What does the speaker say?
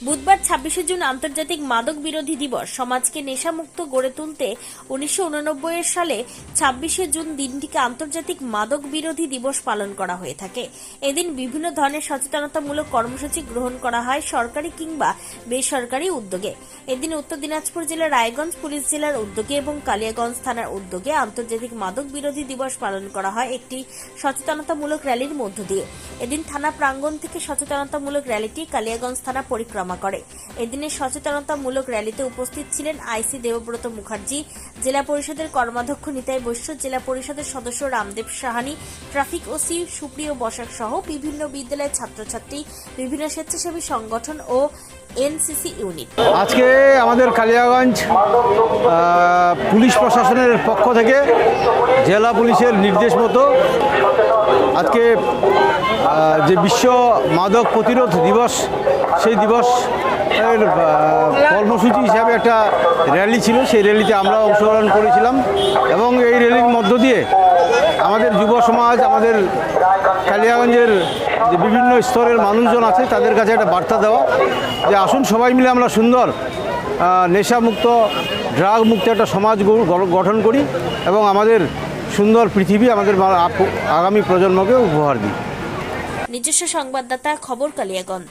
বুধবার ২৬শে জুন আন্তর্জাতিক মাদক বিরোধী দিবস। সমাজকে নেশামুক্ত গড়ে তুলতে ১৯৮৯ সালে ২৬শে জুন দিনটিকে আন্তর্জাতিক মাদক বিরোধী দিবস পালন করা হয়ে থাকে। এদিন বিভিন্ন ধরনের সচেতনতামূলক কর্মসূচি গ্রহণ করা হয় সরকারি কিংবা বেসরকারি উদ্যোগে। এদিন উত্তর দিনাজপুর জেলার রায়গঞ্জ পুলিশ জেলার উদ্যোগে এবং কালিয়াগঞ্জ থানার উদ্যোগে আন্তর্জাতিক মাদক বিরোধী দিবস পালন করা হয় একটি সচেতনতামূলক র্যালির মধ্য দিয়ে। এদিন থানা প্রাঙ্গণ থেকে সচেতনতামূলক র্যালিটি কালিয়াগঞ্জ থানা পরিক্রমা করে। এদিনের সচেতনতামূলক র্যালিতে উপস্থিত ছিলেন আইসি দেবব্রত মুখার্জি, জেলা পরিষদের কর্মাধ্যক্ষ নিতাই বৈশ্য, জেলা পরিষদের সদস্য রামদেব সাহানি, ট্রাফিক ওসি সুপ্রিয় বসাক সহ বিভিন্ন বিদ্যালয়ের ছাত্রছাত্রী, বিভিন্ন স্বেচ্ছাসেবী সংগঠন ও এনসিসি ইউনিট। আজকে আমাদের কালিয়াগঞ্জ পুলিশ প্রশাসনের পক্ষ থেকে জেলা পুলিশের নির্দেশ মতো আজকে যে বিশ্ব মাদক প্রতিরোধ দিবস, সেই দিবসের কর্মসূচি হিসাবে একটা র্যালি ছিল। সেই র্যালিতে আমরা অংশগ্রহণ করেছিলাম এবং এই র্যালির মধ্য দিয়ে আমাদের যুব সমাজ, আমাদের কালিয়াগঞ্জের যে বিভিন্ন স্তরের মানুষজন আছে তাদের কাছে একটা বার্তা দেওয়া যে আসুন সবাই মিলে আমরা সুন্দর নেশামুক্ত, ড্রাগ মুক্ত একটা সমাজ গঠন করি এবং আমাদের সুন্দর পৃথিবী আমাদের আগামী প্রজন্মকে উপহার দিই। নিজস্ব সংবাদদাতা, খবর কালিয়াগঞ্জ।